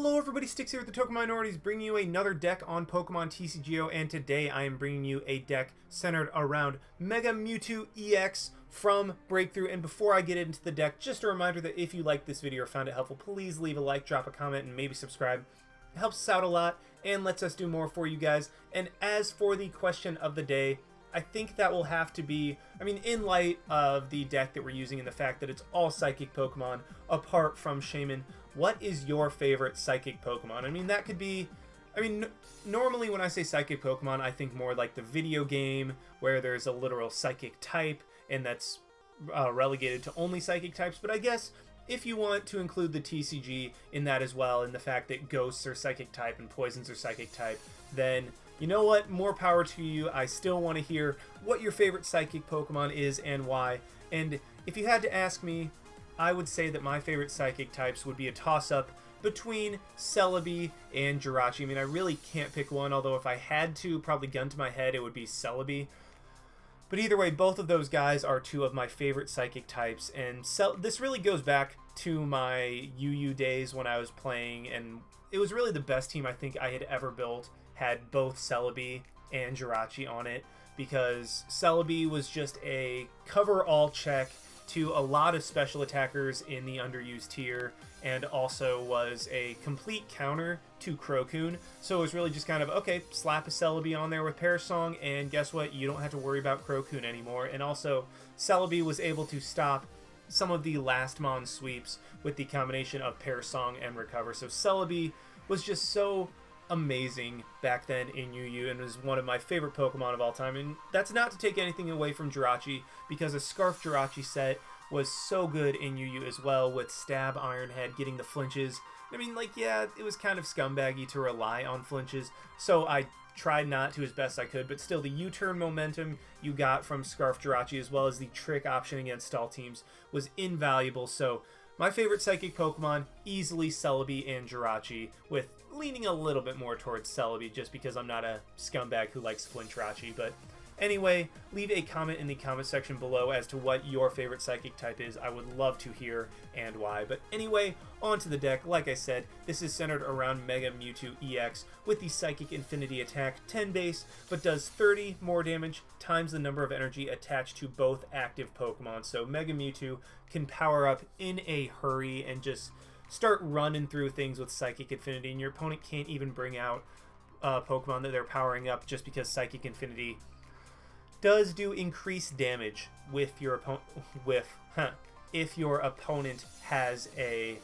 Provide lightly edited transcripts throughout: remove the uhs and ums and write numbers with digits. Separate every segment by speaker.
Speaker 1: Hello everybody, Sticks here with the Token Minorities, bringing you another deck on Pokemon TCGO, and today I am bringing you a deck centered around Mega Mewtwo-EX from Breakthrough. And before I get into the deck, just a reminder that if you liked this video or found it helpful, please leave a like, drop a comment, and maybe subscribe. It helps us out a lot and lets us do more for you guys. And as for the question of the day, I think that will have to be, in light of the deck that we're using and the fact that it's all Psychic Pokemon apart from Shaymin, what is your favorite Psychic Pokemon? That could be, normally when I say Psychic Pokemon, I think more like the video game where there's a literal Psychic type and that's relegated to only Psychic types, but I guess if you want to include the TCG in that as well, and the fact that Ghosts are Psychic type and Poisons are Psychic type, then you know what? More power to you. I still want to hear what your favorite Psychic Pokemon is and why. And if you had to ask me, I would say that my favorite Psychic types would be a toss-up between Celebi and Jirachi. I really can't pick one, although if I had to, probably gun to my head, it would be Celebi. But either way, both of those guys are two of my favorite Psychic types, and this really goes back to my UU days when I was playing, and it was really the best team I think I had ever built, had both Celebi and Jirachi on it, because Celebi was just a cover-all check to a lot of special attackers in the underused tier, and also was a complete counter to Crocoon. So it was really just kind of, okay, slap a Celebi on there with Parasong, and guess what? You don't have to worry about Crocoon anymore. And also, Celebi was able to stop some of the last Mon sweeps with the combination of Parasong and Recover. So Celebi was just so amazing back then in UU and was one of my favorite Pokemon of all time. And that's not to take anything away from Jirachi, because a Scarf Jirachi set was so good in UU as well, with Stab Ironhead getting the flinches. Yeah, it was kind of scumbaggy to rely on flinches, so I tried not to as best I could, but still the U-turn momentum you got from Scarf Jirachi, as well as the trick option against stall teams, was invaluable. So my favorite Psychic Pokemon, easily Celebi and Jirachi, with leaning a little bit more towards Celebi just because I'm not a scumbag who likes Flinchrachi. But anyway, leave a comment in the comment section below as to what your favorite Psychic type is. I would love to hear and why. But anyway, onto the deck. Like I said, this is centered around Mega Mewtwo-EX with the Psychic Infinity attack, 10 base, but does 30 more damage times the number of energy attached to both active Pokemon. So Mega Mewtwo can power up in a hurry and just start running through things with Psychic Infinity, and your opponent can't even bring out Pokemon that they're powering up, just because Psychic Infinity does do increased damage with your opponent if your opponent has a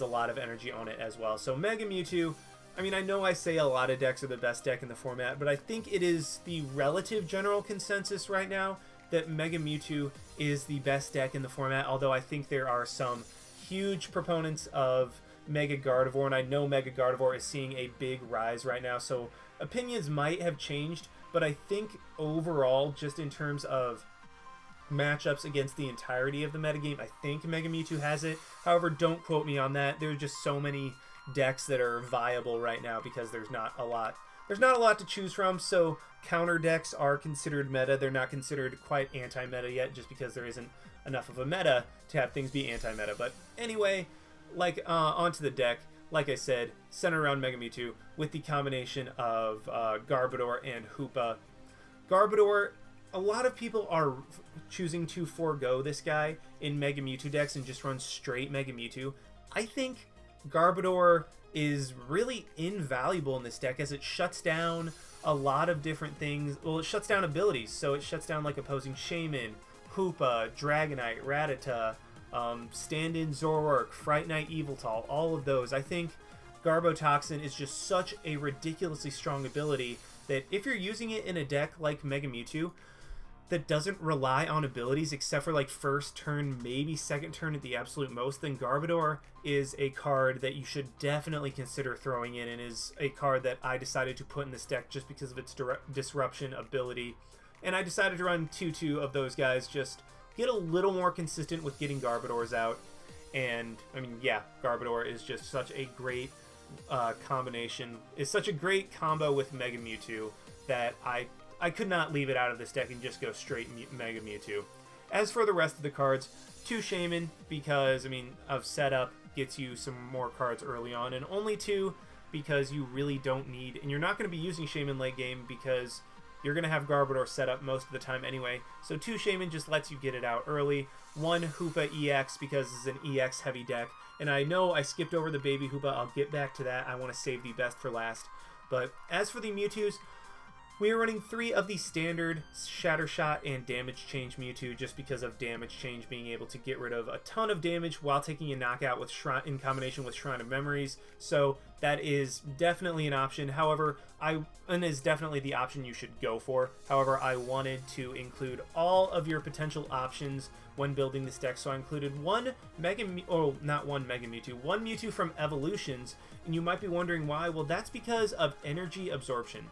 Speaker 1: lot of energy on it as well. So Mega Mewtwo, I know I say a lot of decks are the best deck in the format, but I think it is the relative general consensus right now that Mega Mewtwo is the best deck in the format, although I think there are some huge proponents of Mega Gardevoir, and I know Mega Gardevoir is seeing a big rise right now, so opinions might have changed, but I think overall, just in terms of matchups against the entirety of the metagame, I think Mega Mewtwo has it. However, don't quote me on that. There's just so many decks that are viable right now because there's not a lot to choose from, so counter decks are considered meta. They're not considered quite anti-meta yet, just because there isn't enough of a meta to have things be anti-meta. But anyway, onto the deck. Like I said, centered around Mega Mewtwo with the combination of Garbodor and Hoopa. Garbodor, a lot of people are choosing to forego this guy in Mega Mewtwo decks and just run straight Mega Mewtwo. I think Garbodor is really invaluable in this deck, as it shuts down a lot of different things. Well, it shuts down abilities, so it shuts down opposing Shaymin, Hoopa, Dragonite, Rattata, Stand-In Zoroark, Fright Knight Yveltal, all of those. I think Garbotoxin is just such a ridiculously strong ability that if you're using it in a deck like Mega Mewtwo that doesn't rely on abilities except for first turn, maybe second turn at the absolute most, then Garbodor is a card that you should definitely consider throwing in, and is a card that I decided to put in this deck just because of its disruption ability. And I decided to run 2-2 of those guys, just get a little more consistent with getting Garbodors out. And yeah, Garbodor is just such a great combination, is such a great combo with Mega Mewtwo that I could not leave it out of this deck and just go straight Mega Mewtwo. As for the rest of the cards, 2 Shaymin, because of setup gets you some more cards early on, and only 2 because you really don't need, and you're not going to be using Shaymin late game because you're going to have Garbodor set up most of the time anyway. So 2 Shaymin just lets you get it out early. 1 Hoopa-EX because it's an EX heavy deck. And I know I skipped over the Baby Hoopa. I'll get back to that. I want to save the best for last. But as for the Mewtwo's, we are running 3 of the standard Shatter Shot and Damage Change Mewtwo just because of Damage Change being able to get rid of a ton of damage while taking a knockout with in combination with Shrine of Memories. So that is definitely an option. However, and is definitely the option you should go for. However, I wanted to include all of your potential options when building this deck. So I included one Mewtwo from Evolutions. And you might be wondering why. Well, that's because of energy absorption.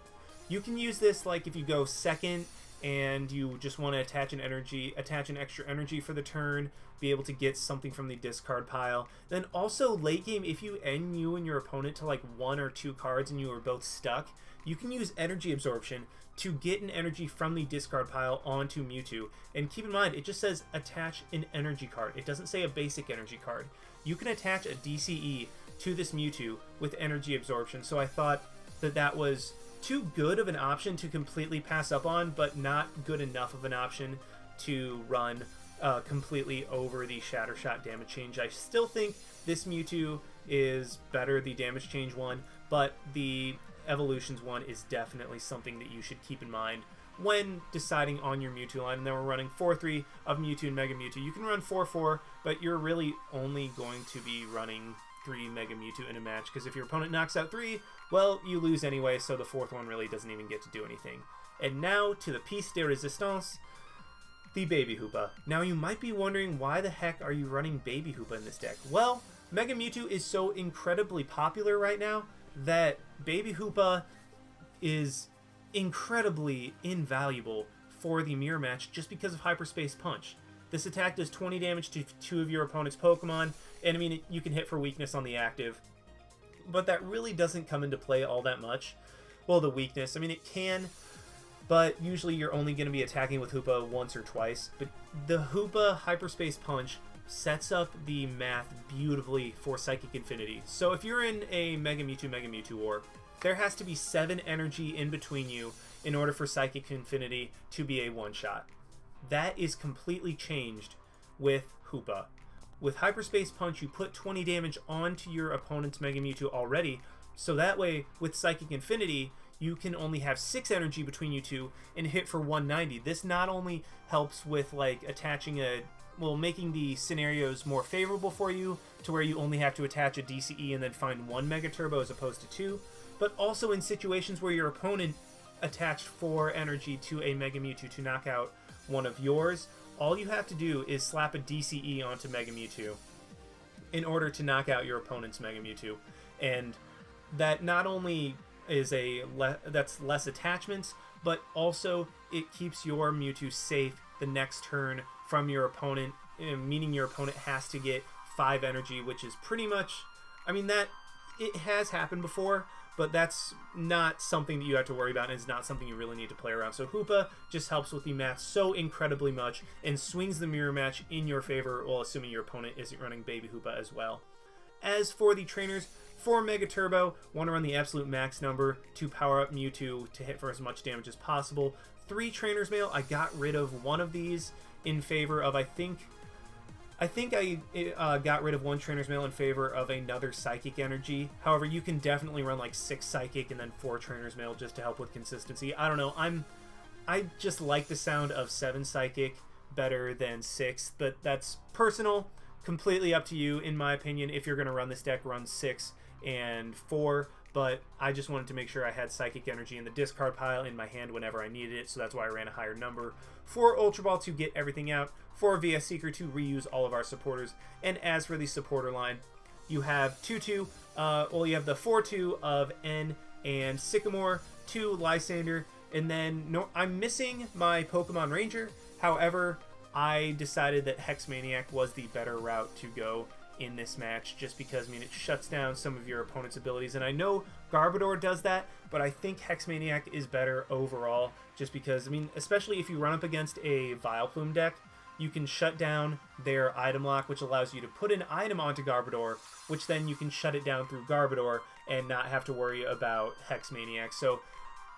Speaker 1: You can use this like if you go second and you just want to attach an extra energy for the turn, be able to get something from the discard pile. Then also late game, if you end you and your opponent to like 1 or 2 cards and you are both stuck, you can use energy absorption to get an energy from the discard pile onto Mewtwo. And keep in mind, it just says attach an energy card. It doesn't say a basic energy card. You can attach a DCE to this Mewtwo with energy absorption. So I thought that that was too good of an option to completely pass up on, but not good enough of an option to run completely over the Shatter Shot Damage Change. I still think this Mewtwo is better, the Damage Change one, but the Evolutions one is definitely something that you should keep in mind when deciding on your Mewtwo line. And then we're running 4-3 of Mewtwo and Mega Mewtwo. You can run 4-4, but you're really only going to be running 3 Mega Mewtwo in a match, because if your opponent knocks out 3, well, you lose anyway, so the 4th one really doesn't even get to do anything. And now to the piece de resistance, the Baby Hoopa. Now you might be wondering, why the heck are you running Baby Hoopa in this deck? Well, Mega Mewtwo is so incredibly popular right now that Baby Hoopa is incredibly invaluable for the mirror match just because of Hyperspace Punch. This attack does 20 damage to 2 of your opponent's Pokemon, and I mean, you can hit for weakness on the active, but that really doesn't come into play all that much. Well, the weakness, I mean, it can, but usually you're only going to be attacking with Hoopa once or twice. But the Hoopa Hyperspace Punch sets up the math beautifully for Psychic Infinity. So if you're in a Mega Mewtwo war, there has to be 7 energy in between you in order for Psychic Infinity to be a one-shot. That is completely changed with Hoopa. With Hyperspace Punch, you put 20 damage onto your opponent's Mega Mewtwo already, so that way, with Psychic Infinity, you can only have 6 energy between you two and hit for 190. This not only helps with, like, making the scenarios more favorable for you, to where you only have to attach a DCE and then find 1 Mega Turbo as opposed to 2, but also in situations where your opponent attached 4 energy to a Mega Mewtwo to knock out one of yours, all you have to do is slap a DCE onto Mega Mewtwo in order to knock out your opponent's Mega Mewtwo. And that not only is that's less attachments, but also it keeps your Mewtwo safe the next turn from your opponent, meaning your opponent has to get 5 energy, which is pretty much, I mean, that it has happened before, but that's not something that you have to worry about, and it's not something you really need to play around. So Hoopa just helps with the math so incredibly much and swings the mirror match in your favor, while assuming your opponent isn't running Baby Hoopa as well. As for the trainers, for Mega Turbo, want to run the absolute max number to power up Mewtwo to hit for as much damage as possible. 3 Trainers Mail, I got rid of one of these in favor of, I think I got rid of 1 Trainer's Mail in favor of another Psychic Energy. However, you can definitely run like 6 Psychic and then 4 Trainer's Mail just to help with consistency. I don't know. I just like the sound of 7 Psychic better than 6, but that's personal. Completely up to you, in my opinion. If you're going to run this deck, run 6 and 4. But I just wanted to make sure I had Psychic Energy in the discard pile in my hand whenever I needed it, so that's why I ran a higher number. 4 Ultra Ball to get everything out, 4 VS Seeker to reuse all of our supporters. And as for the supporter line, you have you have the 4-2 of N and Sycamore, 2 Lysandre, and then I'm missing my Pokemon Ranger. However, I decided that Hex Maniac was the better route to go in this match, just because, I mean, it shuts down some of your opponent's abilities, and I know Garbodor does that, but I think Hex Maniac is better overall, just because, I mean, especially if you run up against a Vileplume deck, you can shut down their item lock, which allows you to put an item onto Garbodor, which then you can shut it down through Garbodor and not have to worry about Hex Maniac. So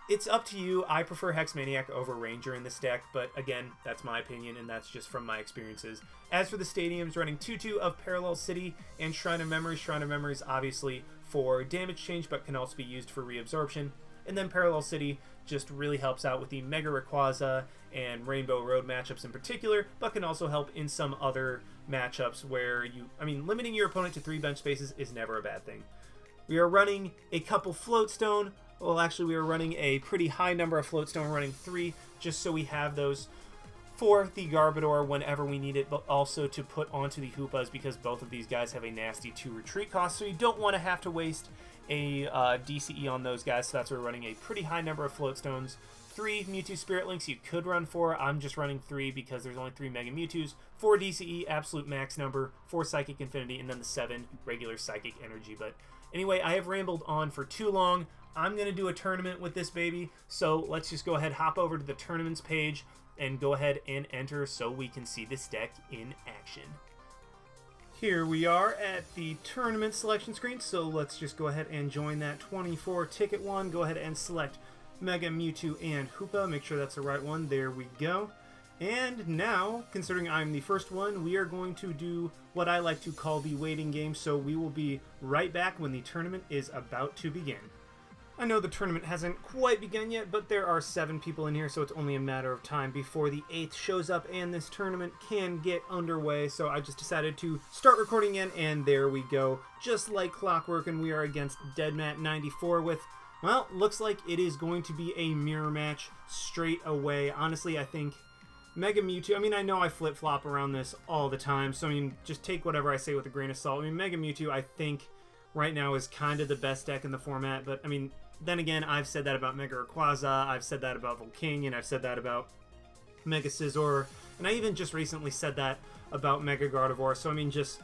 Speaker 1: it's up to you. I prefer Hex Maniac over Ranger in this deck, but again, that's my opinion, and that's just from my experiences. As for the stadiums, running 2-2 of Parallel City and Shrine of Memories. Shrine of Memories, obviously, for damage change, but can also be used for reabsorption. And then Parallel City just really helps out with the Mega Rayquaza and Rainbow Road matchups in particular, but can also help in some other matchups where limiting your opponent to 3 bench spaces is never a bad thing. We are running a couple Float Stone. Well, actually, we are running a pretty high number of Float Stone. We're running 3, just so we have those for the Garbodor whenever we need it, but also to put onto the Hoopas, because both of these guys have a nasty 2 retreat cost, so you don't want to have to waste a DCE on those guys, so that's why we're running a pretty high number of Float Stones. 3 Mewtwo Spirit Links you could run 4. I'm just running 3 because there's only 3 Mega Mewtwo's. 4 DCE, absolute max number. 4 Psychic Infinity, and then the 7 regular Psychic Energy. But anyway, I have rambled on for too long. I'm going to do a tournament with this baby, so let's just go ahead, hop over to the tournaments page, and go ahead and enter so we can see this deck in action. Here we are at the tournament selection screen, so let's just go ahead and join that 24 ticket one. Go ahead and select Mega Mewtwo and Hoopa. Make sure that's the right one. There we go. And now, considering I'm the first one, we are going to do what I like to call the waiting game, so we will be right back when the tournament is about to begin. I know the tournament hasn't quite begun yet, but there are 7 people in here, so it's only a matter of time before the 8th shows up and this tournament can get underway. So I just decided to start recording again, and there we go. Just like clockwork, and we are against Deadmat94 with, well, looks like it is going to be a mirror match straight away. Honestly, I think Mega Mewtwo, I know I flip-flop around this all the time, so just take whatever I say with a grain of salt. Mega Mewtwo, I think, right now is kind of the best deck in the format, but, then again, I've said that about Mega Rayquaza, I've said that about Volcanion, I've said that about Mega Scizor, and I even just recently said that about Mega Gardevoir, so just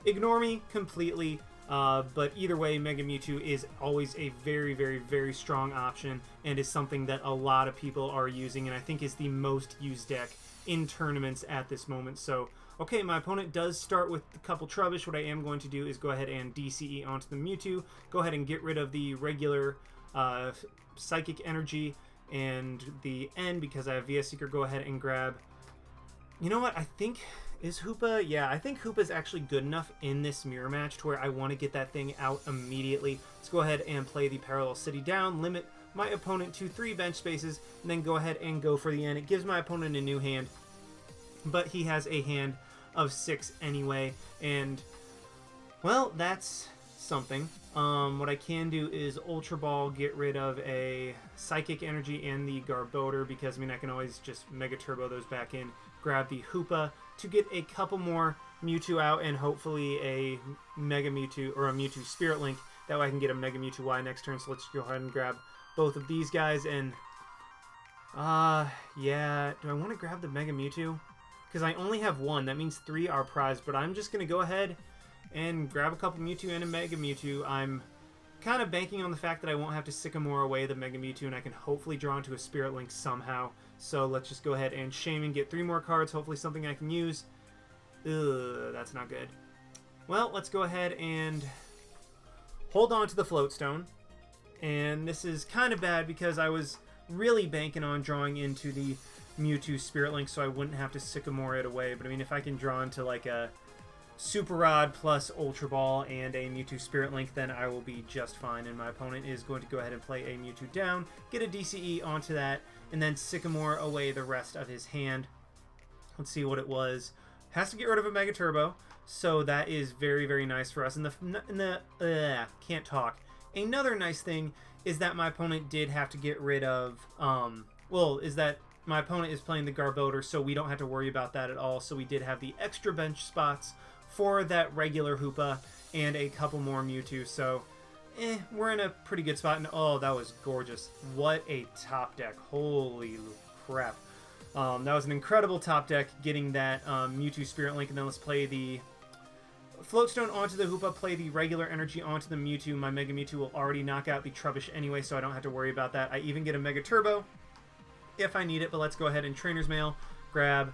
Speaker 1: ignore me completely, but either way, Mega Mewtwo is always a very, very, very strong option, and is something that a lot of people are using, and I think is the most used deck in tournaments at this moment. So, okay, my opponent does start with a couple Trubbish. What I am going to do is go ahead and DCE onto the Mewtwo, go ahead and get rid of the regular Psychic Energy and the N because I have VS Seeker. Go ahead and grab, you know what, I think, is Hoopa? Yeah, I think Hoopa is actually good enough in this mirror match to where I want to get that thing out immediately. Let's go ahead and play the Parallel City down, limit my opponent to 3 bench spaces, and then go ahead and go for the N. It gives my opponent a new hand, but he has a hand of 6 anyway, and, well, that's something. What I can do is Ultra Ball, get rid of a Psychic Energy and the Garbodor, because I can always just Mega Turbo those back in, grab the Hoopa to get a couple more Mewtwo out, and hopefully a Mega Mewtwo or a Mewtwo Spirit Link. That way I can get a Mega Mewtwo-Y next turn. So let's go ahead and grab both of these guys, and yeah, do I want to grab the Mega Mewtwo? Because I only have 1, that means 3 are prized, but I'm just going to go ahead and grab a couple Mewtwo and a Mega Mewtwo. I'm kind of banking on the fact that I won't have to Sycamore away the Mega Mewtwo, and I can hopefully draw into a Spirit Link somehow. So let's just go ahead and Shaymin, get 3 more cards, hopefully something I can use. Ugh, that's not good. Well, let's go ahead and hold on to the Float Stone. And this is kind of bad because I was really banking on drawing into the Mewtwo Spirit Link so I wouldn't have to Sycamore it away. But if I can draw into like a Super Rod plus Ultra Ball and a Mewtwo Spirit Link, then I will be just fine, and my opponent is going to go ahead and play a Mewtwo down, get a DCE onto that, and then Sycamore away the rest of his hand. Let's see what it was. Has to get rid of a Mega Turbo, so that is very, very nice for us. And can't talk. Another nice thing is that my opponent did have to get rid of, is that my opponent is playing the Garbodor, so we don't have to worry about that at all. So we did have the extra bench spots for that regular Hoopa and a couple more Mewtwo, so we're in a pretty good spot. And oh, that was gorgeous. What a top deck. Holy crap. That was an incredible top deck, getting that Mewtwo Spirit Link, and then let's play the Float Stone onto the Hoopa, play the regular energy onto the Mewtwo. My Mega Mewtwo will already knock out the Trubbish anyway, so I don't have to worry about that. I even get a Mega Turbo if I need it, but let's go ahead and Trainers Mail, grab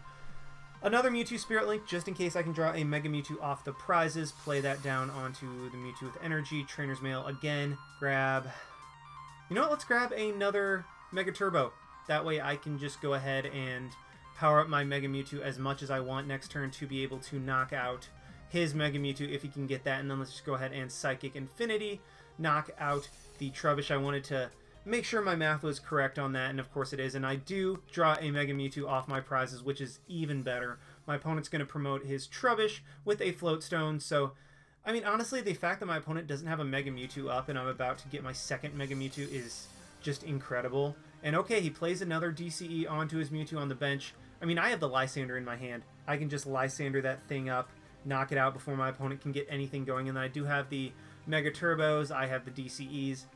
Speaker 1: Another Mewtwo Spirit Link, just in case I can draw a Mega Mewtwo off the prizes. Play that down onto the Mewtwo-EX Trainers Mail again. Grab... You know what? Let's grab another Mega Turbo. That way I can just go ahead and power up my Mega Mewtwo as much as I want next turn to be able to knock out his Mega Mewtwo if he can get that. And then let's just go ahead and Psychic Infinity, knock out the Trubbish. I wanted to make sure my math was correct on that, and of course it is. And I do draw a Mega Mewtwo off my prizes, which is even better. My opponent's going to promote his Trubbish with a Float Stone, so... I mean, honestly, the fact that my opponent doesn't have a Mega Mewtwo up and I'm about to get my second Mega Mewtwo is just incredible. And okay, he plays another DCE onto his Mewtwo on the bench. I mean, I have the Lysandre in my hand. I can just Lysandre that thing up, knock it out before my opponent can get anything going. And then I do have the Mega Turbos, I have the DCEs.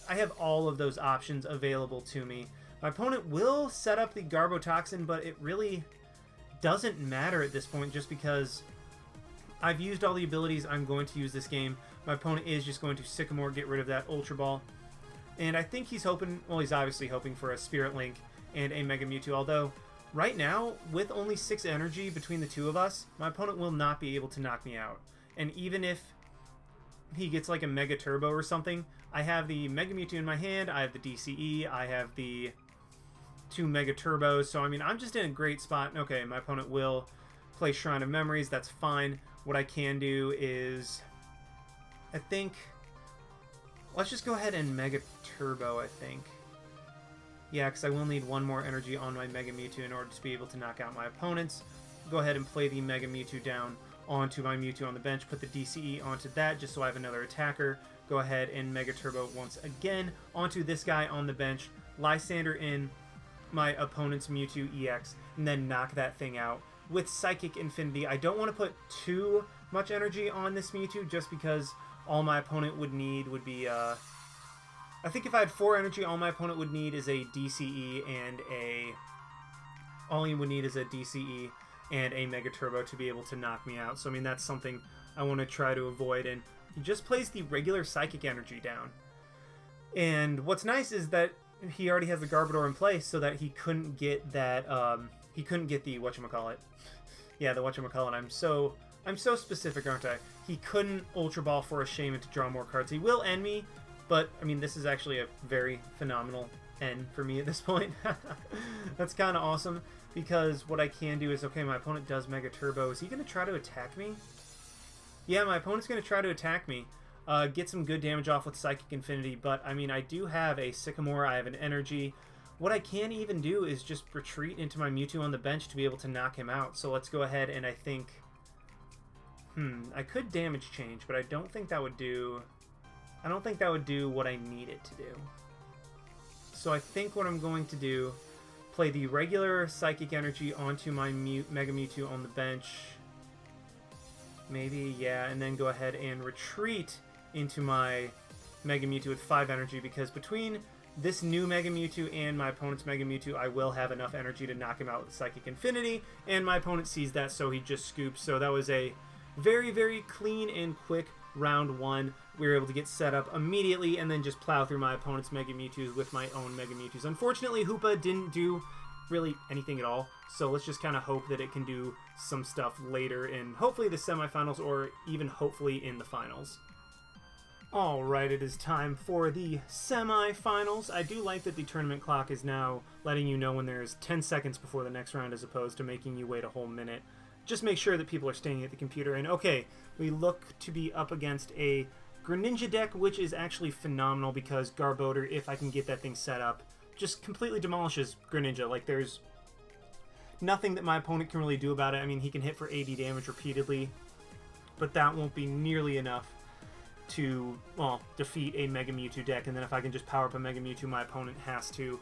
Speaker 1: I have all of those options available to me. My opponent will set up the Garbotoxin, but it really doesn't matter at this point just because I've used all the abilities I'm going to use this game. My opponent is just going to Sycamore, get rid of that Ultra Ball. And I think he's hoping, well, he's obviously hoping for a Spirit Link and a Mega Mewtwo. Although, right now, with only 6 energy between the two of us, my opponent will not be able to knock me out. And even if he gets like a Mega Turbo or something, I have the Mega Mewtwo in my hand, I have the DCE, I have the 2 Mega Turbos. So, I mean, I'm just in a great spot. Okay, my opponent will play Shrine of Memories, that's fine. What I can do is, I think, let's just go ahead and Mega Turbo, I think. Yeah, because I will need 1 more energy on my Mega Mewtwo in order to be able to knock out my opponents. Go ahead and play the Mega Mewtwo down onto my Mewtwo on the bench, put the DCE onto that just so I have another attacker. Go ahead and Mega Turbo once again onto this guy on the bench, Lysandre in my opponent's Mewtwo-EX, and then knock that thing out with Psychic Infinity. I don't want to put too much energy on this Mewtwo just because all my opponent would need would be, I think if I had 4 energy, all my opponent would need is a DCE and a... All he would need is a DCE and a Mega Turbo to be able to knock me out. So, I mean, that's something I want to try to avoid. And he just plays the regular Psychic Energy down. And what's nice is that he already has the Garbodor in place so that he couldn't get that, he couldn't get the whatchamacallit. Yeah, the whatchamacallit. I'm so specific, aren't I? He couldn't Ultra Ball for a Shaymin to draw more cards. He will end me, but, I mean, this is actually a very phenomenal end for me at this point. That's kind of awesome, because what I can do is, okay, my opponent does Mega Turbo. Is he going to try to attack me? Yeah, my opponent's going to try to attack me. Get some good damage off with Psychic Infinity, but, I mean, I do have a Sycamore, I have an Energy. What I can even do is just retreat into my Mewtwo on the bench to be able to knock him out. So let's go ahead and I think... I could damage change, but I don't think that would do... I don't think that would do what I need it to do. So I think what I'm going to do, play the regular Psychic Energy onto my Mega Mewtwo on the bench. Maybe, yeah, and then go ahead and retreat into my Mega Mewtwo with 5 energy, because between this new Mega Mewtwo and my opponent's Mega Mewtwo, I will have enough energy to knock him out with Psychic Infinity, and my opponent sees that, so he just scoops. So that was a very, very clean and quick round 1. We were able to get set up immediately and then just plow through my opponent's Mega Mewtwo's with my own Mega Mewtwo's. Unfortunately, Hoopa didn't do really anything at all, so let's just kind of hope that it can do some stuff later in hopefully the semifinals or even hopefully in the finals. Alright, it is time for the semifinals. I do like that the tournament clock is now letting you know when there's 10 seconds before the next round as opposed to making you wait a whole minute. Just make sure that people are staying at the computer. And okay, we look to be up against a Greninja deck, which is actually phenomenal because Garbodor, if I can get that thing set up, just completely demolishes Greninja. Like, there's nothing that my opponent can really do about it. I mean, he can hit for 80 damage repeatedly, but that won't be nearly enough to, well, defeat a Mega Mewtwo deck. And then if I can just power up a Mega Mewtwo, my opponent has to...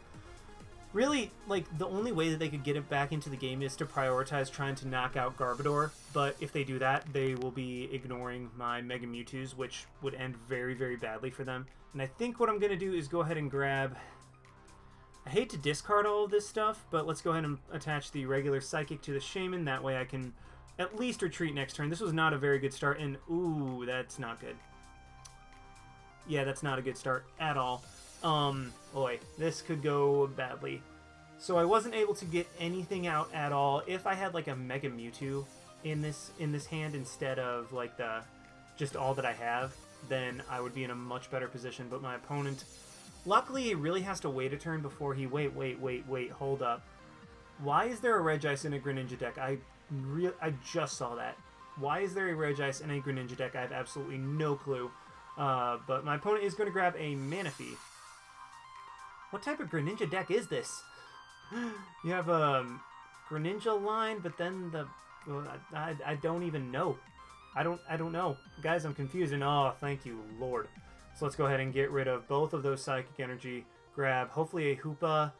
Speaker 1: Really, like, the only way that they could get it back into the game is to prioritize trying to knock out Garbodor, but if they do that, they will be ignoring my Mega Mewtwo's, which would end very, very badly for them. And I think what I'm going to do is go ahead and grab... I hate to discard all of this stuff, but let's go ahead and attach the regular Psychic to the Shaymin. That way I can at least retreat next turn. This was not a very good start, and ooh, that's not good. Yeah, that's not a good start at all. Boy, this could go badly. So I wasn't able to get anything out at all. If I had like a Mega Mewtwo in this hand instead of like the just all that I have, then I would be in a much better position. But my opponent, luckily, he really has to wait a turn before he... Wait, hold up. Why is there a Regice in a Greninja deck? I just saw that. Why is there a Regice in a Greninja deck? I have absolutely no clue. But my opponent is going to grab a Manaphy. What type of Greninja deck is this? You have a Greninja line, but then the... Well, I don't even know. I don't know. Guys, I'm confused, and oh, thank you, Lord. So let's go ahead and get rid of both of those Psychic Energy. Grab, hopefully, a Hoopa.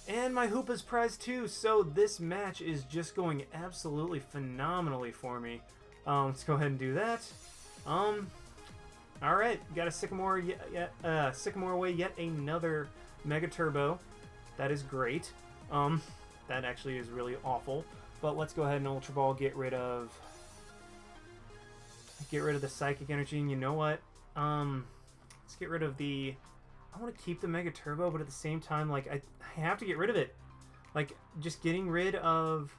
Speaker 1: And my Hoopa's prize too, so this match is just going absolutely phenomenally for me. Let's go ahead and do that. Alright, got a Sycamore, Sycamore away, yet another Mega Turbo. That is great. That actually is really awful. But let's go ahead and Ultra Ball, get rid of the Psychic Energy, and you know what? Let's get rid of the... I want to keep the Mega Turbo, but at the same time, like, I have to get rid of it. Like, just getting rid of...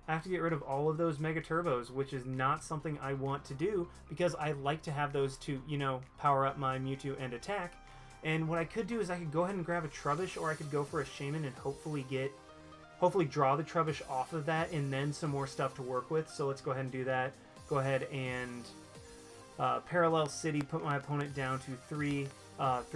Speaker 1: I have to get rid of all of those Mega Turbos, which is not something I want to do, because I like to have those to, you know, power up my Mewtwo and attack. And what I could do is I could go ahead and grab a Trubbish, or I could go for a Shaymin and hopefully draw the Trubbish off of that, and then some more stuff to work with. So let's go ahead and do that. Go ahead and Parallel City, put my opponent down to 3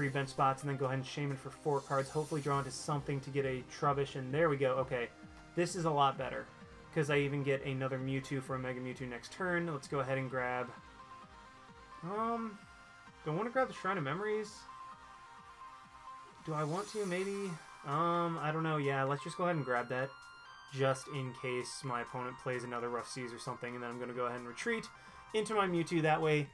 Speaker 1: bench spots, and then go ahead and Shaymin for 4 cards, hopefully draw into something to get a Trubbish, and there we go. Okay, this is a lot better, because I even get another Mewtwo for a Mega Mewtwo next turn. Let's go ahead and grab... do I want to grab the Shrine of Memories? Do I want to? Maybe? I don't know. Yeah, let's just go ahead and grab that, just in case my opponent plays another Rough Seas or something, and then I'm going to go ahead and retreat into my Mewtwo. That way...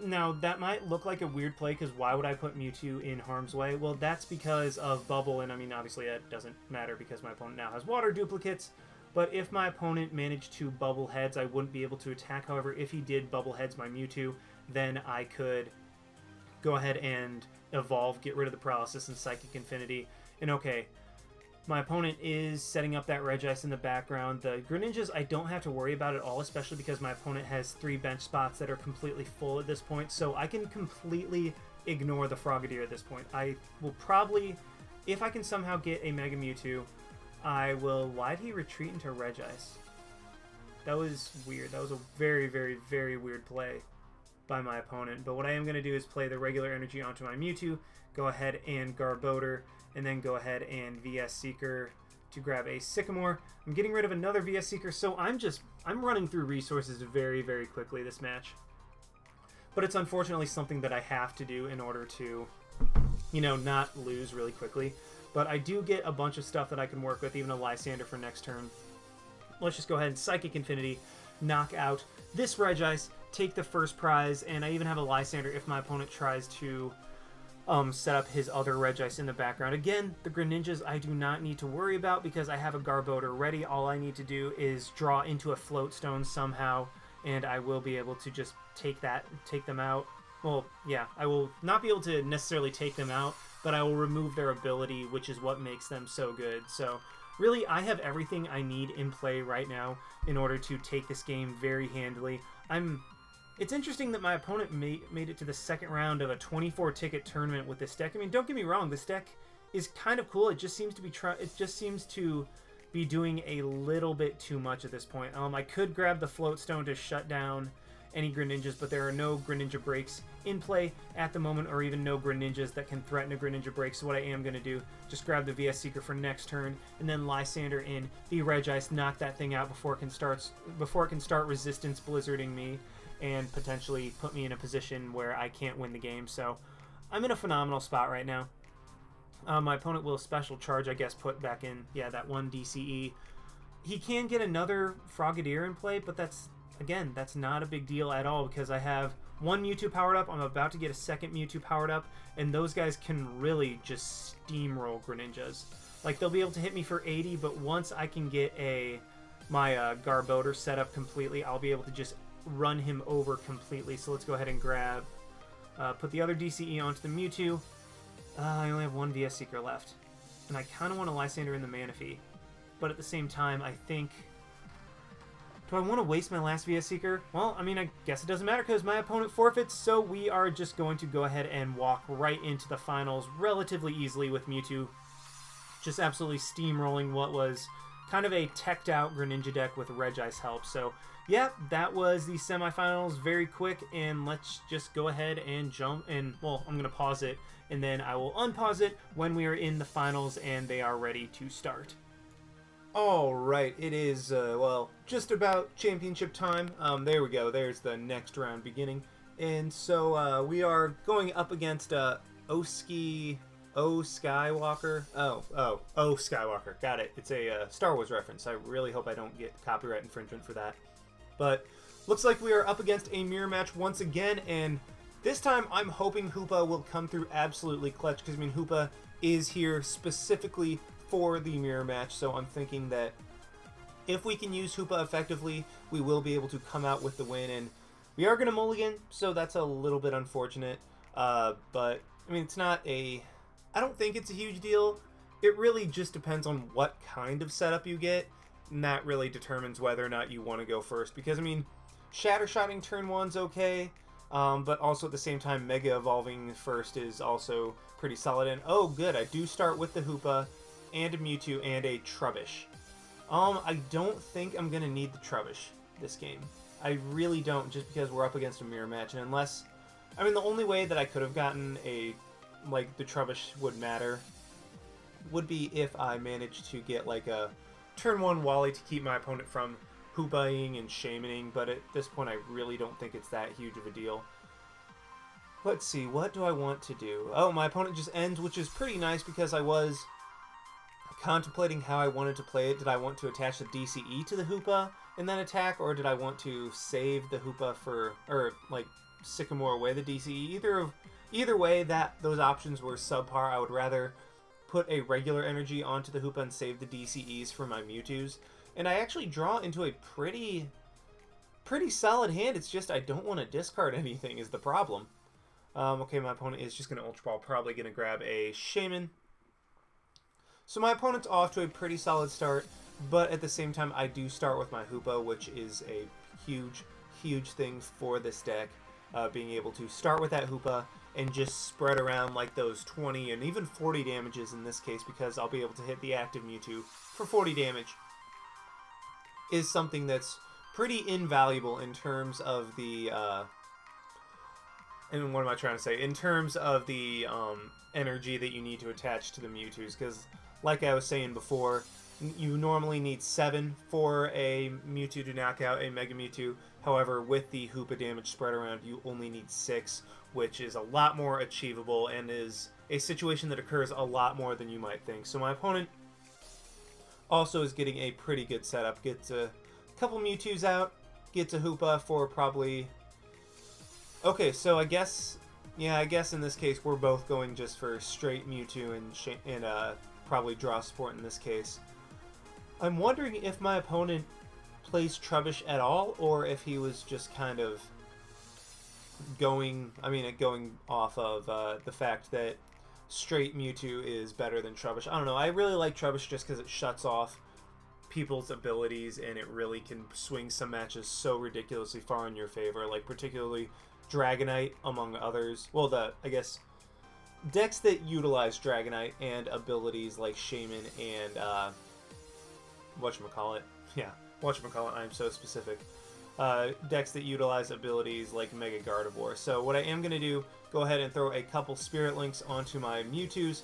Speaker 1: Now, that might look like a weird play, because why would I put Mewtwo in harm's way? Well, that's because of Bubble, and I mean, obviously that doesn't matter because my opponent now has Water duplicates, but if my opponent managed to Bubble Heads, I wouldn't be able to attack. However, if he did Bubble Heads my Mewtwo, then I could go ahead and evolve, get rid of the Paralysis and Psychic Infinity, and okay, my opponent is setting up that Regice in the background. The Greninjas I don't have to worry about at all, especially because my opponent has 3 bench spots that are completely full at this point, so I can completely ignore the Frogadier at this point. I will probably, if I can somehow get a Mega Mewtwo, I will... Why'd he retreat into Regice? That was weird. That was a very, very, very weird play by my opponent. But what I am going to do is play the regular energy onto my Mewtwo, go ahead and Garbodor, and then go ahead and VS Seeker to grab a Sycamore. I'm getting rid of another VS Seeker, so I'm running through resources very, very quickly this match. But it's unfortunately something that I have to do in order to, you know, not lose really quickly. But I do get a bunch of stuff that I can work with, even a Lysandre for next turn. Let's just go ahead and Psychic Infinity, knock out this Regice, take the first prize, and I even have a Lysandre if my opponent tries to set up his other Regice in the background. Again, the Greninjas I do not need to worry about because I have a Garbodor ready. All I need to do is draw into a Float Stone somehow, and I will be able to just take them out. Well, yeah, I will not be able to necessarily take them out, but I will remove their ability, which is what makes them so good. So really, I have everything I need in play right now in order to take this game very handily. It's interesting that my opponent made it to the second round of a 24-ticket tournament with this deck. I mean, don't get me wrong, this deck is kind of cool. It just seems to be doing a little bit too much at this point. I could grab the Float Stone to shut down any Greninjas, but there are no Greninja breaks in play at the moment, or even no Greninjas that can threaten a Greninja break. So what I am going to do, just grab the VS Seeker for next turn, and then Lysandre in the Regice, knock that thing out before it can start Resistance Blizzarding me, and potentially put me in a position where I can't win the game. So I'm in a phenomenal spot right now. My opponent will Special Charge, I guess, put back in, yeah, that 1 DCE. He can get another Frogadier in play, but that's not a big deal at all because I have 1 Mewtwo powered up. I'm about to get a second Mewtwo powered up, and those guys can really just steamroll Greninjas. Like, they'll be able to hit me for 80, but once I can get my Garbodor set up completely, I'll be able to just run him over completely. So let's go ahead and grab, put the other DCE onto the Mewtwo. I only have 1 VS Seeker left. and I kind of want to Lysandre in the Manaphy. But at the same time, I think... Do I want to waste my last VS Seeker? Well, I mean, I guess it doesn't matter because my opponent forfeits, so we are just going to go ahead and walk right into the finals relatively easily with Mewtwo. Just absolutely steamrolling what was kind of a teched out Greninja deck with Regice help. So, yeah, that was the semifinals very quick, and let's just go ahead and jump. And, well, I'm going to pause it, and then I will unpause it when we are in the finals and they are ready to start. Alright, it is, well, just about championship time. There we go, there's the next round beginning. And so, we are going up against, Skywalker. Skywalker, got it. It's a Star Wars reference. I really hope I don't get copyright infringement for that. But, looks like we are up against a mirror match once again, and this time I'm hoping Hoopa will come through absolutely clutch, because, I mean, Hoopa is here specifically for the mirror match, so I'm thinking that if we can use Hoopa effectively, we will be able to come out with the win, and we are going to mulligan, so that's a little bit unfortunate, but, I mean, it's not a... I don't think it's a huge deal. It really just depends on what kind of setup you get, and that really determines whether or not you want to go first, because, I mean, Shatter Shotting turn 1's okay, but also at the same time, Mega Evolving first is also pretty solid, and oh, good, I do start with the Hoopa, and a Mewtwo, and a Trubbish. I don't think I'm going to need the Trubbish this game. I really don't, just because we're up against a mirror match, and unless... I mean, the only way that I could have gotten a... like, the Trubbish would matter would be if I managed to get, like, a turn 1 Wally to keep my opponent from Hoopa-ing and Shaymin-ing, but at this point I really don't think it's that huge of a deal. Let's see, what do I want to do? Oh, my opponent just ends, which is pretty nice because I was contemplating how I wanted to play it. Did I want to attach the DCE to the Hoopa and then attack, or did I want to save the Hoopa for, or like Sycamore away the DCE? Either way, those options were subpar. I would rather put a regular energy onto the Hoopa and save the DCEs for my Mewtwo's. And I actually draw into a pretty solid hand. It's just I don't want to discard anything is the problem. Okay, my opponent is just going to Ultra Ball, probably going to grab a Shaymin. So my opponent's off to a pretty solid start, but at the same time, I do start with my Hoopa, which is a huge thing for this deck. Being able to start with that Hoopa and just spread around like those 20 and even 40 damages in this case, because I'll be able to hit the active Mewtwo for 40 damage, is something that's pretty invaluable in terms of the... and what am I trying to say? In terms of the energy that you need to attach to the Mewtwo's, because like I was saying before, you normally need 7 for a Mewtwo to knock out a Mega Mewtwo. However, with the Hoopa damage spread around, you only need 6, which is a lot more achievable and is a situation that occurs a lot more than you might think. So my opponent also is getting a pretty good setup. Gets a couple Mewtwo's out, gets a Hoopa for probably... Okay, so I guess in this case we're both going just for straight Mewtwo and probably draw support in this case. I'm wondering if my opponent plays Trubbish at all, or if he was just kind of going off of the fact that straight Mewtwo is better than Trubbish. I don't know. I really like Trubbish just because it shuts off people's abilities, and it really can swing some matches so ridiculously far in your favor, like particularly Dragonite, among others. Well, I guess decks that utilize Dragonite and abilities like Shaymin and whatchamacallit. Yeah, whatchamacallit, I'm so specific. Decks that utilize abilities like Mega Gardevoir. So what I am going to do, go ahead and throw a couple Spirit Links onto my Mewtwo's.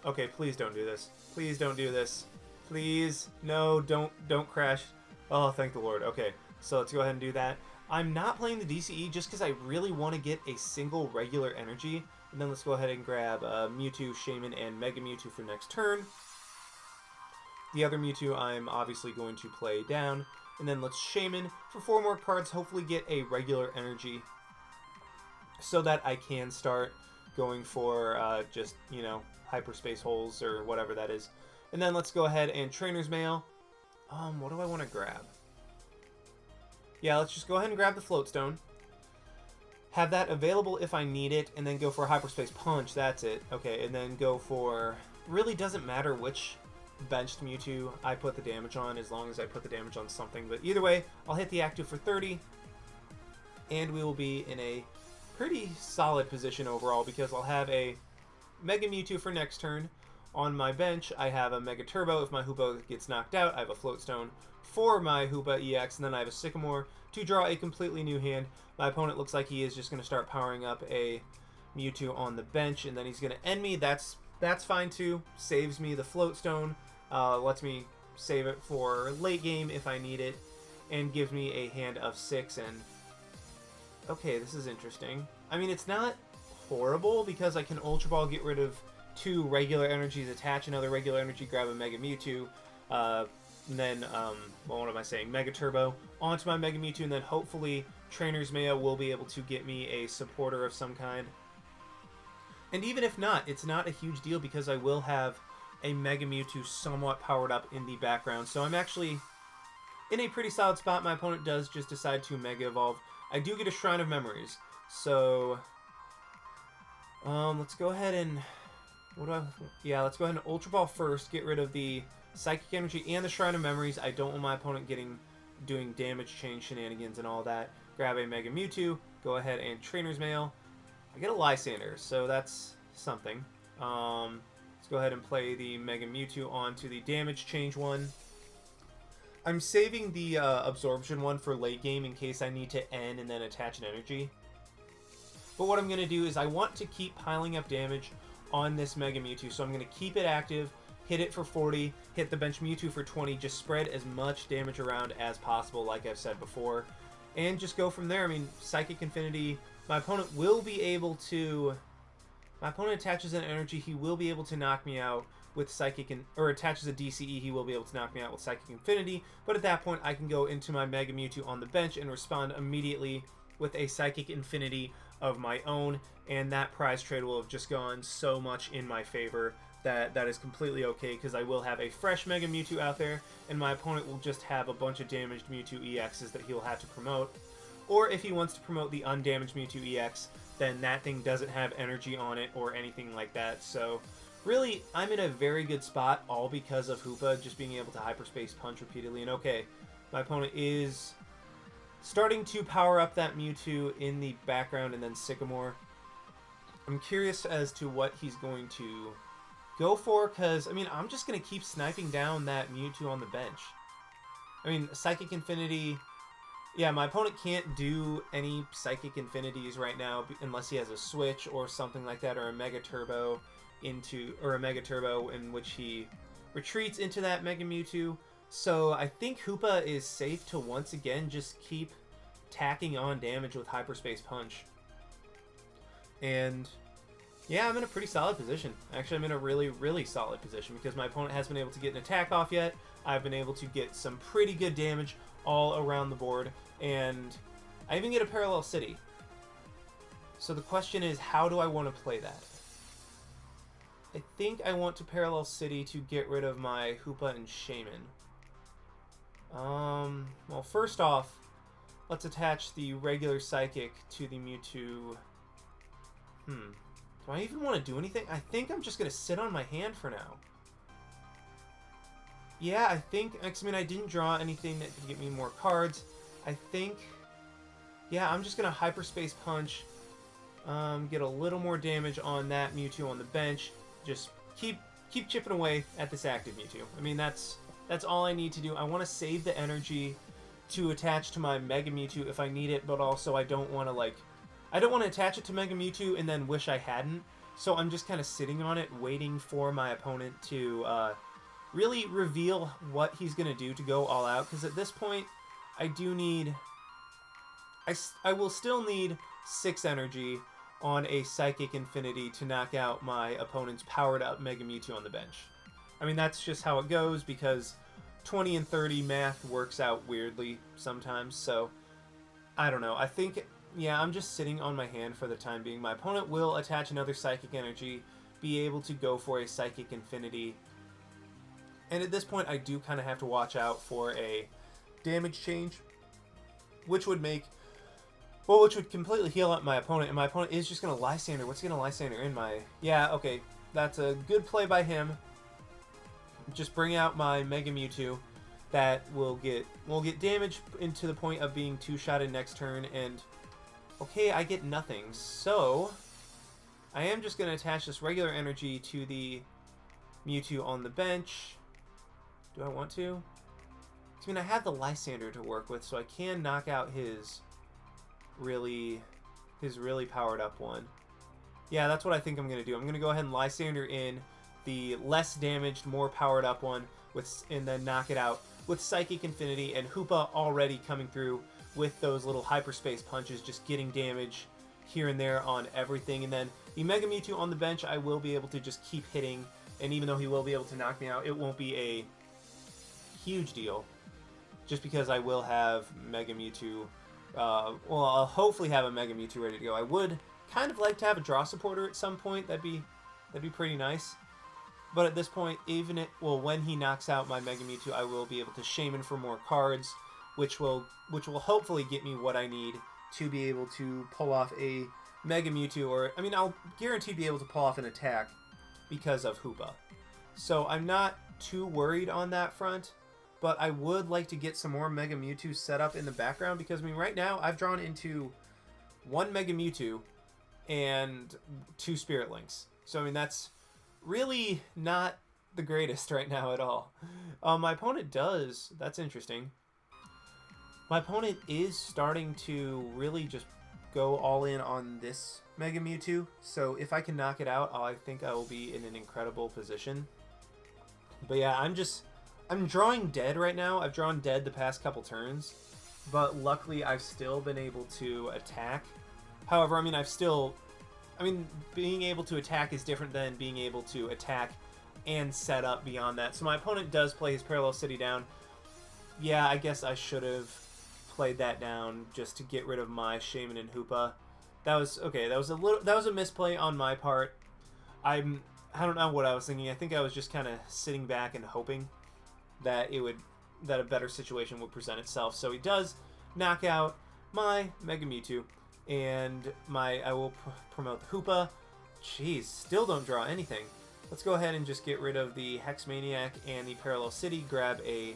Speaker 1: Okay, please don't do this. Please don't do this. Please, no, don't crash. Oh, thank the Lord. Okay, so let's go ahead and do that. I'm not playing the DCE just because I really want to get a single regular energy. And then let's go ahead and grab Mewtwo, Shaymin, and Mega Mewtwo for next turn. The other Mewtwo I'm obviously going to play down. And then let's Shaymin for 4 more cards, hopefully get a regular energy, so that I can start going for just, you know, hyperspace holes or whatever that is. And then let's go ahead and Trainers Mail. What do I want to grab? Yeah, let's just go ahead and grab the Float Stone. Have that available if I need it, and then go for a Hyperspace Punch. That's it. Okay, and then go for... really doesn't matter which benched Mewtwo I put the damage on, as long as I put the damage on something. But either way, I'll hit the active for 30, and we will be in a pretty solid position overall, because I'll have a Mega Mewtwo for next turn. On my bench, I have a Mega Turbo. If my Hoopa gets knocked out, I have a Float Stone for my Hoopa-EX, and then I have a Sycamore to draw a completely new hand. My opponent looks like he is just going to start powering up a Mewtwo on the bench, and then he's going to end me. That's fine too. Saves me the Float Stone, lets me save it for late game if I need it, and gives me a hand of 6. And okay, this is interesting. I mean, it's not horrible, because I can Ultra Ball, get rid of 2 regular energies, attach another regular energy, grab a Mega Mewtwo, and then, well, what am I saying? Mega Turbo onto my Mega Mewtwo, and then hopefully Trainers Mail will be able to get me a supporter of some kind. And even if not, it's not a huge deal, because I will have a Mega Mewtwo somewhat powered up in the background. So I'm actually in a pretty solid spot. My opponent does just decide to Mega Evolve. I do get a Shrine of Memories. So, let's go ahead and... let's go ahead and Ultra Ball first, get rid of the Psychic Energy and the Shrine of Memories. I don't want my opponent doing damage chain shenanigans and all that. Grab a Mega Mewtwo, go ahead and Trainer's Mail. I get a Lysandre, so that's something. Let's go ahead and play the Mega Mewtwo onto the damage change one. I'm saving the Absorption one for late game in case I need to end and then attach an energy. But what I'm going to do is I want to keep piling up damage on this Mega Mewtwo, so I'm going to keep it active, hit it for 40, hit the bench Mewtwo for 20, just spread as much damage around as possible, like I've said before, and just go from there. I mean, Psychic Infinity, my opponent will be able to... My opponent attaches an energy, he will be able to knock me out with Psychic... or attaches a DCE, he will be able to knock me out with Psychic Infinity, but at that point I can go into my Mega Mewtwo on the bench and respond immediately with a Psychic Infinity of my own, and that prize trade will have just gone so much in my favor that that is completely okay, because I will have a fresh Mega Mewtwo out there, and my opponent will just have a bunch of damaged Mewtwo-EXs that he'll have to promote. Or if he wants to promote the undamaged Mewtwo-EX, then that thing doesn't have energy on it or anything like that. So really, I'm in a very good spot, all because of Hoopa just being able to Hyperspace Punch repeatedly. And okay, my opponent is starting to power up that Mewtwo in the background, and then Sycamore. I'm curious as to what he's going to go for, because, I mean, I'm just going to keep sniping down that Mewtwo on the bench. I mean, Psychic Infinity... Yeah, my opponent can't do any Psychic Infinities right now unless he has a Switch or something like that, or a Mega Turbo in which he retreats into that Mega Mewtwo. So I think Hoopa is safe to once again just keep tacking on damage with Hyperspace Punch. And yeah, I'm in a pretty solid position. Actually, I'm in a really, really solid position, because my opponent hasn't been able to get an attack off yet. I've been able to get some pretty good damage all around the board, and I even get a Parallel City. So the question is, how do I want to play that? I think I want to Parallel City to get rid of my Hoopa and Shaymin. Well, first off, let's attach the regular Psychic to the Mewtwo. Do I even want to do anything? I think I'm just going to sit on my hand for now. Yeah, I think... I mean, I didn't draw anything that could get me more cards. I think... Yeah, I'm just going to Hyperspace Punch. Get a little more damage on that Mewtwo on the bench. Just keep chipping away at this active Mewtwo. I mean, that's all I need to do. I want to save the energy to attach to my Mega Mewtwo if I need it, but also I don't want to, like... I don't want to attach it to Mega Mewtwo and then wish I hadn't. So I'm just kind of sitting on it, waiting for my opponent to really reveal what he's going to do to go all out. Because at this point, I do need... I will still need 6 energy on a Psychic Infinity to knock out my opponent's powered up Mega Mewtwo on the bench. I mean, that's just how it goes, because 20 and 30 math works out weirdly sometimes. So, I don't know. I think... Yeah, I'm just sitting on my hand for the time being. My opponent will attach another Psychic Energy, be able to go for a Psychic Infinity. And at this point, I do kind of have to watch out for a damage change, which would make... Well, which would completely heal up my opponent. And my opponent is just going to Lysandre. What's he going to Lysandre in my... Yeah, okay. That's a good play by him. Just bring out my Mega Mewtwo. That will get damage into the point of being two-shotted next turn, and okay, I get nothing. So I am just going to attach this regular energy to the Mewtwo on the bench. Do I want to? I mean, I have the Lysandre to work with, so I can knock out his really powered up one. Yeah, that's what I think I'm going to do. I'm going to go ahead and Lysandre in the less damaged, more powered up one, and then knock it out with Psychic Infinity, and Hoopa already coming through with those little hyperspace punches, just getting damage here and there on everything. And then the Mega Mewtwo on the bench, I will be able to just keep hitting, and even though he will be able to knock me out, it won't be a huge deal, just because I will have Mega Mewtwo. Well, I'll hopefully have a Mega Mewtwo ready to go. I would kind of like to have a draw supporter at some point. That'd be pretty nice. But at this point, when he knocks out my Mega Mewtwo, I will be able to Shaymin for more cards, which will hopefully get me what I need to be able to pull off a Mega Mewtwo, or I mean, I'll guarantee be able to pull off an attack because of Hoopa. So I'm not too worried on that front, but I would like to get some more Mega Mewtwo set up in the background, because I mean, right now I've drawn into one Mega Mewtwo and 2 Spirit Links. So I mean, that's really not the greatest right now at all. My opponent does. That's interesting. My opponent is starting to really just go all in on this Mega Mewtwo. So if I can knock it out, I think I will be in an incredible position. But yeah, I'm drawing dead right now. I've drawn dead the past couple turns, but luckily I've still been able to attack. However, I mean, being able to attack is different than being able to attack and set up beyond that. So my opponent does play his Parallel City down. Yeah, I guess I should have played that down just to get rid of my Shaymin and Hoopa. That was okay. That was a misplay on my part. I don't know what I was thinking. I think I was just kind of sitting back and hoping that a better situation would present itself. So he does knock out my Mega Mewtwo. And I will promote the Hoopa. Jeez, still don't draw anything. Let's go ahead and just get rid of the Hex Maniac and the Parallel City. Grab a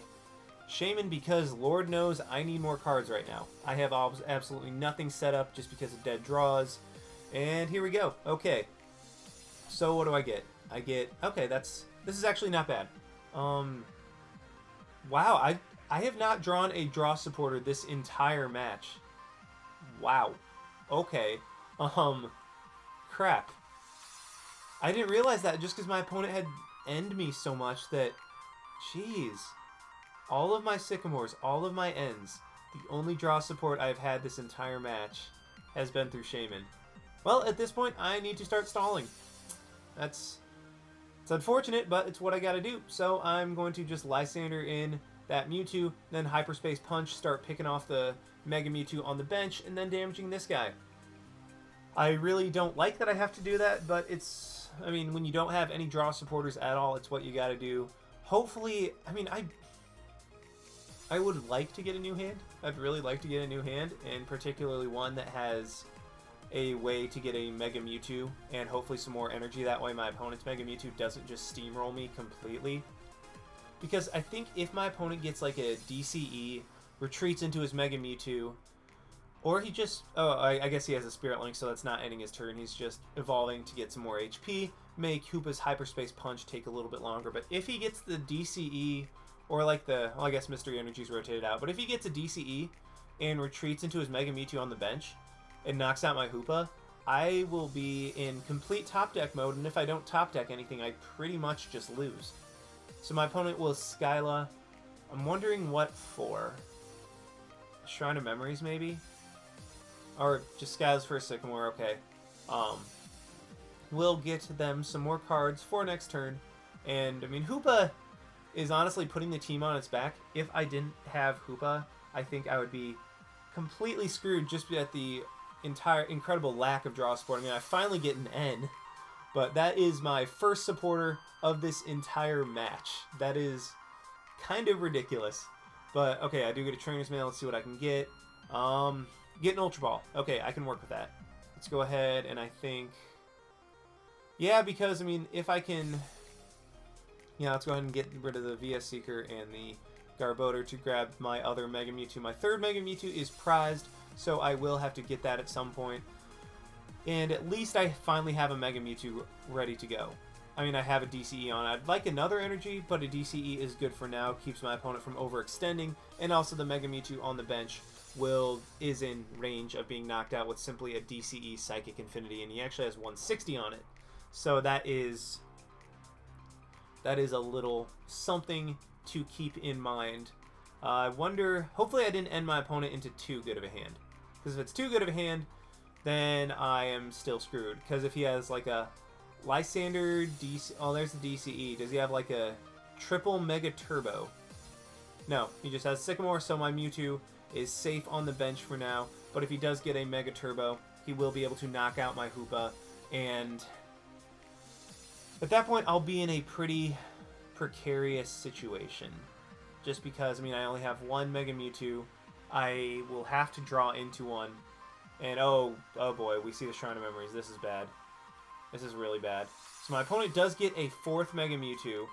Speaker 1: Shaymin, because Lord knows I need more cards right now. I have absolutely nothing set up just because of dead draws. And here we go. Okay. So what do I get? Okay, this is actually not bad. Wow, I have not drawn a draw supporter this entire match. Wow. Okay. Crap. I didn't realize that just because my opponent had end me so much that, jeez. All of my Sycamores, all of my ends, the only draw support I've had this entire match has been through Shaymin. Well, at this point, I need to start stalling. It's unfortunate, but it's what I gotta do. So I'm going to just Lysandre in that Mewtwo, then Hyperspace Punch, start picking off the Mega Mewtwo on the bench, and then damaging this guy. I really don't like that I have to do that, but I mean, when you don't have any draw supporters at all, it's what you gotta do. Hopefully, I mean, I would like to get a new hand. I'd really like to get a new hand, and particularly one that has a way to get a Mega Mewtwo, and hopefully some more energy. That way my opponent's Mega Mewtwo doesn't just steamroll me completely. Because I think if my opponent gets like a DCE, retreats into his Mega Mewtwo, or he just... Oh, I guess he has a Spirit Link, so that's not ending his turn. He's just evolving to get some more HP, make Hoopa's Hyperspace Punch take a little bit longer. But if he gets the DCE, or like well, I guess Mystery Energy's rotated out, but if he gets a DCE and retreats into his Mega Mewtwo on the bench and knocks out my Hoopa, I will be in complete top deck mode, and if I don't top deck anything, I pretty much just lose. So my opponent will Skyla. I'm wondering what for. Shrine of Memories, maybe? Or just Skyla's for a Sycamore, okay. We'll get them some more cards for next turn. And, I mean, Hoopa is honestly putting the team on its back. If I didn't have Hoopa, I think I would be completely screwed just at the incredible lack of draw support. I mean, I finally get an N, but that is my first supporter of this entire match. That is kind of ridiculous. But, okay, I do get a Trainer's Mail. Let's see what I can get. Get an Ultra Ball. Okay, I can work with that. Let's go ahead and I think... Yeah, because, I mean, if I can... Yeah, let's go ahead and get rid of the VS Seeker and the Garbodor to grab my other Mega Mewtwo. My third Mega Mewtwo is prized, so I will have to get that at some point. And at least I finally have a Mega Mewtwo ready to go. I mean, I have a DCE on. I'd like another energy, but a DCE is good for now. Keeps my opponent from overextending. And also the Mega Mewtwo on the bench is in range of being knocked out with simply a DCE Psychic Infinity. And he actually has 160 on it. So that is a little something to keep in mind. I wonder... Hopefully I didn't end my opponent into too good of a hand. Because if it's too good of a hand, then I am still screwed. Because if he has like a Lysandre DC... Oh, there's the DCE. Does he have like a triple Mega Turbo? No, he just has Sycamore, so my Mewtwo is safe on the bench for now. But if he does get a Mega Turbo, he will be able to knock out my Hoopa. And at that point, I'll be in a pretty precarious situation. Just because, I mean, I only have one Mega Mewtwo. I will have to draw into one. And oh boy, we see the Shrine of Memories. This is bad. This is really bad. So my opponent does get a fourth Mega Mewtwo,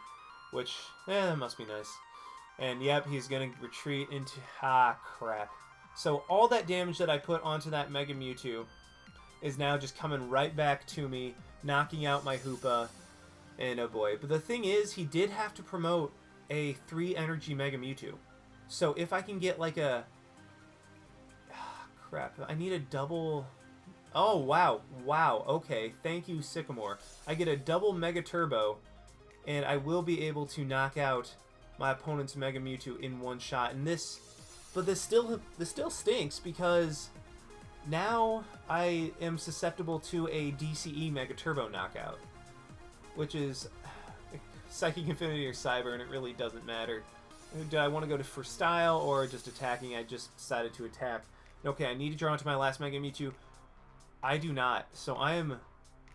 Speaker 1: which, that must be nice. And yep, he's going to retreat into... Ah, crap. So all that damage that I put onto that Mega Mewtwo is now just coming right back to me, knocking out my Hoopa. And oh boy. But the thing is, he did have to promote a 3 energy Mega Mewtwo. So if I can get like a... crap. I need a double... Oh, wow. Wow. Okay. Thank you, Sycamore. I get a double Mega Turbo, and I will be able to knock out my opponent's Mega Mewtwo in one shot. And this... But this still stinks, because now I am susceptible to a DCE Mega Turbo knockout. Which is Psychic Infinity or Cyber, and it really doesn't matter. Do I want to go for style or just attacking? I just decided to attack. Okay, I need to draw into my last Mega Mewtwo. I do not. So I am...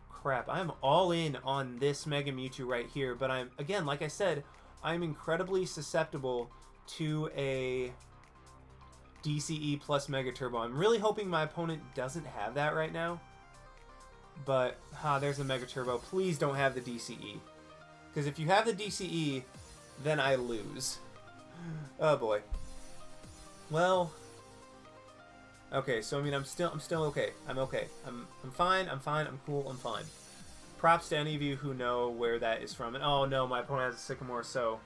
Speaker 1: Crap. I am all in on this Mega Mewtwo right here. But I'm, again, like I said, I'm incredibly susceptible to a DCE plus Mega Turbo. I'm really hoping my opponent doesn't have that right now. But, there's a Mega Turbo. Please don't have the DCE. Because if you have the DCE, then I lose. Oh boy. Well... Okay, so I mean, I'm still okay. I'm okay. I'm fine. I'm fine. I'm cool. I'm fine. Props to any of you who know where that is from. And oh no, my opponent has a Sycamore, so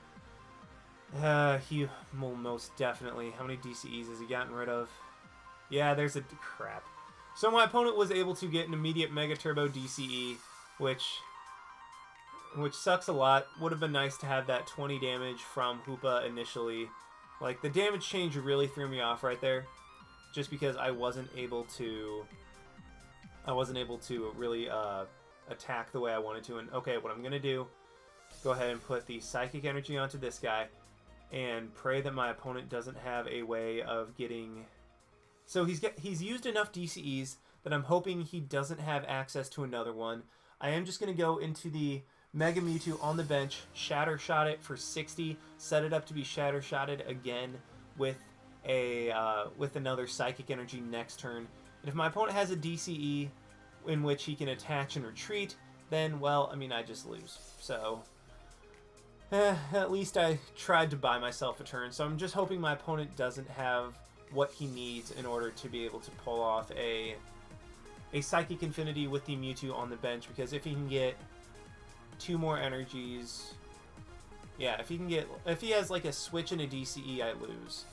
Speaker 1: he will most definitely. How many DCEs has he gotten rid of? Yeah, there's a crap. So my opponent was able to get an immediate Mega Turbo DCE, which sucks a lot. Would have been nice to have that 20 damage from Hoopa initially. Like, the damage change really threw me off right there. Just because I wasn't able to really attack the way I wanted to. And okay, what I'm gonna do, go ahead and put the Psychic Energy onto this guy, and pray that my opponent doesn't have a way of getting. So he's used enough DCEs that I'm hoping he doesn't have access to another one. I am just gonna go into the Mega Mewtwo on the bench, Shatter Shot it for 60, set it up to be Shatter Shotted again with another Psychic Energy next turn. And if my opponent has a DCE in which he can attach and retreat, then, well, I mean, I just lose. So, at least I tried to buy myself a turn. So I'm just hoping my opponent doesn't have what he needs in order to be able to pull off a Psychic Infinity with the Mewtwo on the bench. Because if he can get 2 more energies... Yeah, if he has like a switch and a DCE, I lose.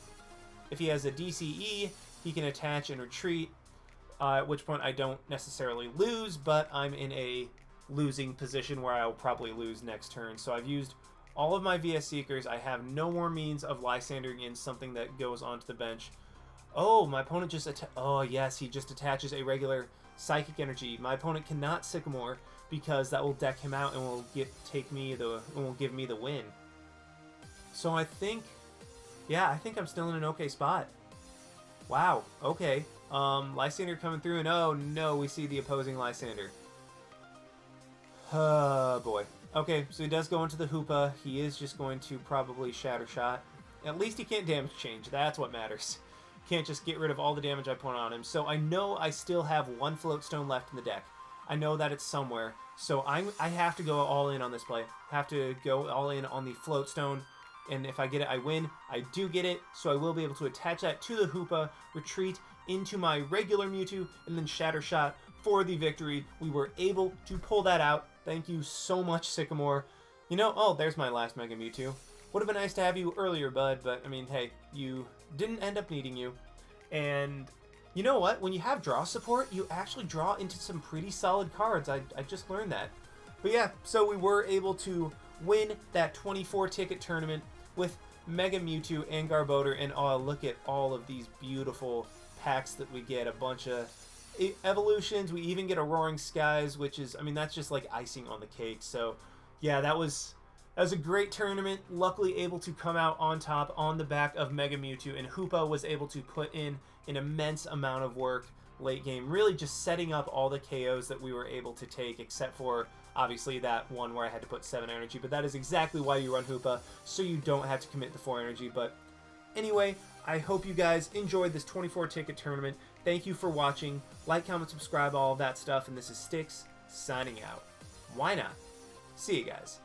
Speaker 1: If he has a DCE, he can attach and retreat, at which point I don't necessarily lose, but I'm in a losing position where I'll probably lose next turn. So I've used all of my VS Seekers. I have no more means of Lysandering in something that goes onto the bench. Oh, my opponent just... Oh, yes, he just attaches a regular Psychic Energy. My opponent cannot Sycamore because that will deck him out and will give me the win. So I think... Yeah, I think I'm still in an okay spot. Wow, okay. Lysandre coming through, and oh no, we see the opposing Lysandre. Oh boy. Okay, so he does go into the Hoopa. He is just going to probably Shatter Shot. At least he can't damage change. That's what matters. Can't just get rid of all the damage I put on him. So I know I still have 1 Float Stone left in the deck. I know that it's somewhere. So I have to go all in on this play. I have to go all in on the Float Stone. And if I get it, I win. I do get it, so I will be able to attach that to the Hoopa, retreat into my regular Mewtwo, and then Shatter Shot for the victory. We were able to pull that out. Thank you so much, Sycamore. You know, oh, there's my last Mega Mewtwo. Would have been nice to have you earlier, bud, but, I mean, hey, you didn't end up needing you. And you know what? When you have draw support, you actually draw into some pretty solid cards. I just learned that. But yeah, so we were able to win that 24-ticket tournament with Mega Mewtwo and Garbodor, and oh, look at all of these beautiful packs that we get. A bunch of evolutions. We even get a Roaring Skies, which is, I mean, that's just like icing on the cake. So yeah, that was a great tournament. Luckily able to come out on top on the back of Mega Mewtwo, and Hoopa was able to put in an immense amount of work late game, really just setting up all the KOs that we were able to take, except for obviously that one where I had to put 7 energy, but that is exactly why you run Hoopa, so you don't have to commit the 4 energy. But anyway, I hope you guys enjoyed this 24-ticket tournament. Thank you for watching. Like, comment, subscribe, all of that stuff, and this is Styx signing out. Why not? See you guys.